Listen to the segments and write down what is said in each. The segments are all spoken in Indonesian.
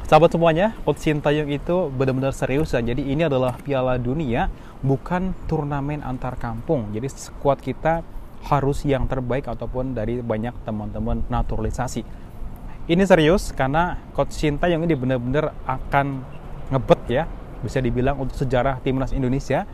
Sahabat semuanya, Coach Sintayong itu benar-benar serius ya. Jadi ini adalah Piala Dunia, bukan turnamen antar kampung. Jadi skuad kita harus yang terbaik ataupun dari banyak teman-teman naturalisasi. Ini serius karena Coach Sintayong ini benar-benar akan ngebet ya, bisa dibilang untuk sejarah timnas Indonesia.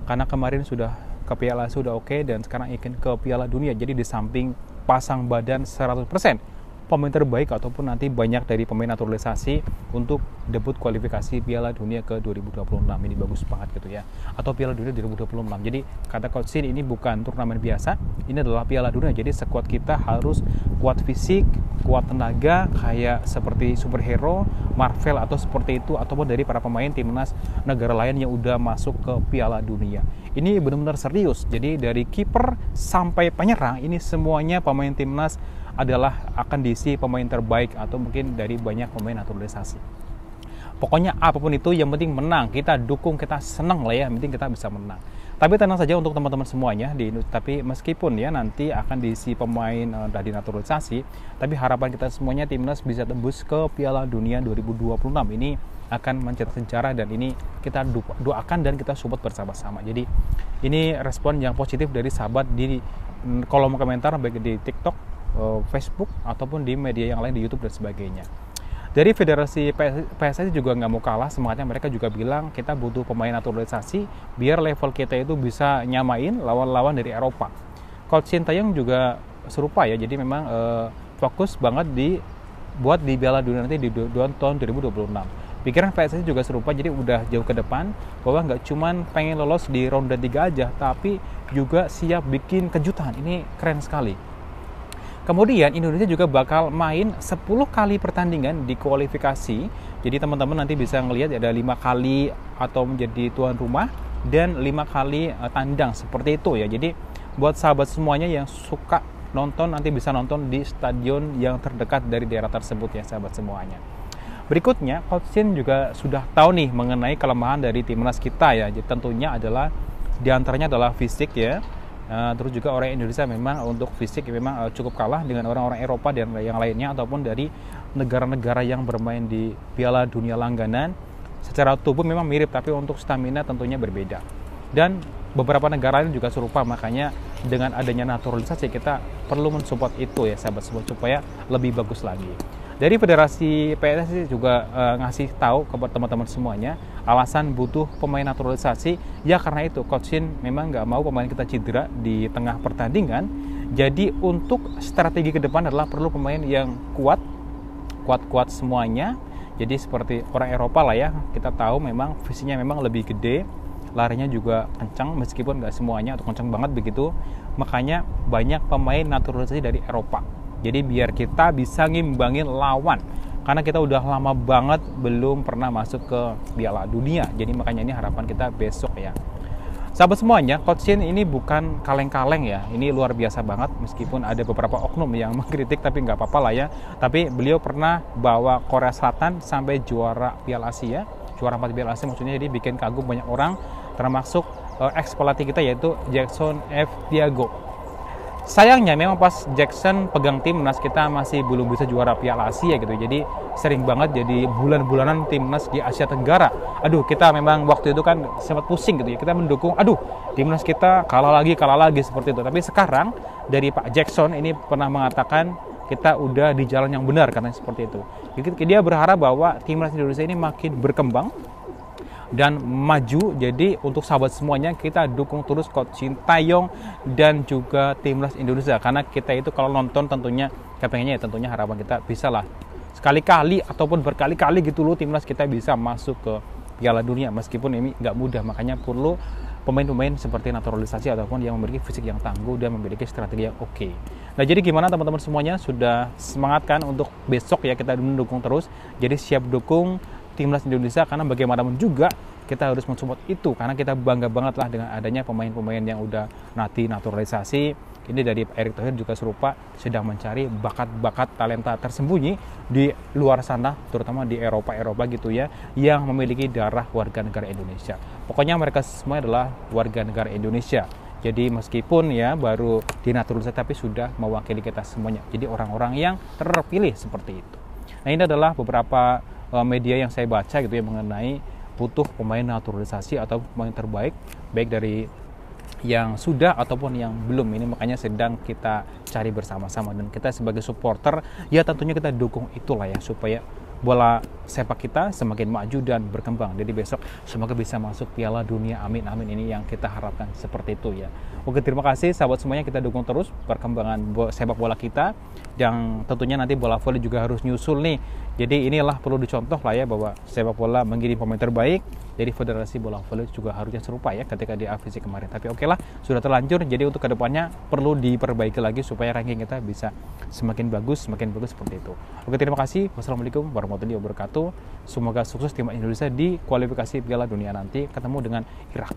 Karena kemarin sudah ke Piala sudah oke dan sekarang ingin ke Piala Dunia. Jadi di samping pasang badan 100%. Pemain terbaik ataupun nanti banyak dari pemain naturalisasi untuk debut kualifikasi Piala Dunia ke 2026. Ini bagus banget gitu ya, atau Piala Dunia 2026. Jadi kata Coach Sin, ini bukan turnamen biasa, ini adalah Piala Dunia. Jadi skuad kita harus kuat fisik, kuat tenaga, kayak seperti superhero Marvel atau seperti itu, ataupun dari para pemain timnas negara lain yang udah masuk ke Piala Dunia. Ini benar-benar serius. Jadi dari kiper sampai penyerang ini semuanya pemain timnas adalah akan diisi pemain terbaik atau mungkin dari banyak pemain naturalisasi. Pokoknya apapun itu yang penting menang, kita dukung, kita senang lah ya, yang penting kita bisa menang. Tapi tenang saja untuk teman-teman semuanya, tapi meskipun ya nanti akan diisi pemain dari naturalisasi, tapi harapan kita semuanya timnas bisa tembus ke Piala Dunia 2026. Ini akan mencetak sejarah dan ini kita doakan dan kita support bersama-sama. Jadi ini respon yang positif dari sahabat di kolom komentar baik di TikTok, Facebook ataupun di media yang lain di YouTube dan sebagainya. Dari Federasi PSSI juga nggak mau kalah semangatnya, mereka juga bilang kita butuh pemain naturalisasi biar level kita itu bisa nyamain lawan-lawan dari Eropa. Coach Sintayong juga serupa ya, jadi memang fokus banget buat di Piala Dunia nanti di tahun 2026. Pikiran PSSI juga serupa, jadi udah jauh ke depan bahwa nggak cuman pengen lolos di ronde 3 aja, tapi juga siap bikin kejutan. Ini keren sekali. Kemudian Indonesia juga bakal main 10 kali pertandingan di kualifikasi. Jadi teman-teman nanti bisa ngelihat ada 5 kali atau menjadi tuan rumah dan 5 kali tandang seperti itu ya. Jadi buat sahabat semuanya yang suka nonton nanti bisa nonton di stadion yang terdekat dari daerah tersebut ya sahabat semuanya. Berikutnya Coach Sin juga sudah tahu nih mengenai kelemahan dari timnas kita ya. Jadi tentunya adalah diantaranya adalah fisik ya. Terus juga orang Indonesia memang untuk fisik memang cukup kalah dengan orang-orang Eropa dan yang lainnya ataupun dari negara-negara yang bermain di Piala Dunia langganan. Secara tubuh memang mirip tapi untuk stamina tentunya berbeda. Dan beberapa negara lain juga serupa, makanya dengan adanya naturalisasi kita perlu mensupport itu ya sahabat supaya lebih bagus lagi. Dari Federasi PSSI juga ngasih tahu kepada teman-teman semuanya alasan butuh pemain naturalisasi ya karena itu Coach Sin memang nggak mau pemain kita cedera di tengah pertandingan. Jadi untuk strategi ke depan adalah perlu pemain yang kuat semuanya. Jadi seperti orang Eropa lah ya, kita tahu memang visinya memang lebih gede, larinya juga kencang meskipun nggak semuanya atau kencang banget begitu. Makanya banyak pemain naturalisasi dari Eropa. Jadi biar kita bisa ngimbangin lawan. Karena kita udah lama banget belum pernah masuk ke Piala Dunia. Jadi makanya ini harapan kita besok ya. Sahabat semuanya, Coach Sin ini bukan kaleng-kaleng ya. Ini luar biasa banget meskipun ada beberapa oknum yang mengkritik tapi nggak apa-apa lah ya. Tapi beliau pernah bawa Korea Selatan sampai juara Piala Asia. Juara 4 Piala Asia maksudnya, jadi bikin kagum banyak orang termasuk ex-pelatih kita yaitu Jackson F. Tiago. Sayangnya memang pas Jackson pegang timnas kita masih belum bisa juara Piala Asia gitu. Jadi sering banget jadi bulan-bulanan timnas di Asia Tenggara. Aduh, kita memang waktu itu kan sempat pusing gitu ya. Kita mendukung, timnas kita kalah lagi seperti itu. Tapi sekarang dari Pak Jackson ini pernah mengatakan kita udah di jalan yang benar karena seperti itu. Jadi dia berharap bahwa timnas Indonesia ini makin berkembang dan maju. Jadi untuk sahabat semuanya kita dukung terus Coach Sintayong dan juga timnas Indonesia karena kita itu kalau nonton tentunya kepengennya ya tentunya harapan kita bisa lah sekali-kali ataupun berkali-kali gitu loh timnas kita bisa masuk ke Piala Dunia meskipun ini nggak mudah. Makanya perlu pemain-pemain seperti naturalisasi ataupun yang memiliki fisik yang tangguh dan memiliki strategi yang oke. Nah jadi gimana teman-teman semuanya, sudah semangat kan untuk besok ya kita mendukung terus. Jadi siap dukung timnas Indonesia karena bagaimanapun juga kita harus mensupport itu karena kita bangga banget lah dengan adanya pemain-pemain yang udah naturalisasi. Ini dari Erick Thohir juga serupa, sedang mencari bakat-bakat talenta tersembunyi di luar sana, terutama di Eropa gitu ya, yang memiliki darah warga negara Indonesia. Pokoknya mereka semua adalah warga negara Indonesia. Jadi meskipun ya baru dinaturalisasi tapi sudah mewakili kita semuanya. Jadi orang-orang yang terpilih seperti itu. Nah ini adalah beberapa media yang saya baca gitu ya mengenai butuh pemain naturalisasi atau pemain terbaik, baik dari yang sudah ataupun yang belum. Ini makanya sedang kita cari bersama-sama, dan kita sebagai supporter ya tentunya kita dukung itulah ya, supaya bola sepak kita semakin maju dan berkembang. Jadi besok semoga bisa masuk Piala Dunia, amin amin, ini yang kita harapkan seperti itu ya. Oke, terima kasih sahabat semuanya, kita dukung terus perkembangan sepak bola kita, yang tentunya nanti bola voli juga harus nyusul nih. Jadi inilah perlu dicontoh lah ya, bahwa sepak bola mengirim pemain terbaik. Jadi federasi bola voli juga harusnya serupa ya ketika di AFC kemarin. Tapi oke lah, sudah terlanjur. Jadi untuk kedepannya perlu diperbaiki lagi supaya ranking kita bisa semakin bagus seperti itu. Oke, terima kasih. Wassalamualaikum warahmatullahi wabarakatuh. Semoga sukses tim Indonesia di kualifikasi Piala Dunia nanti ketemu dengan Irak.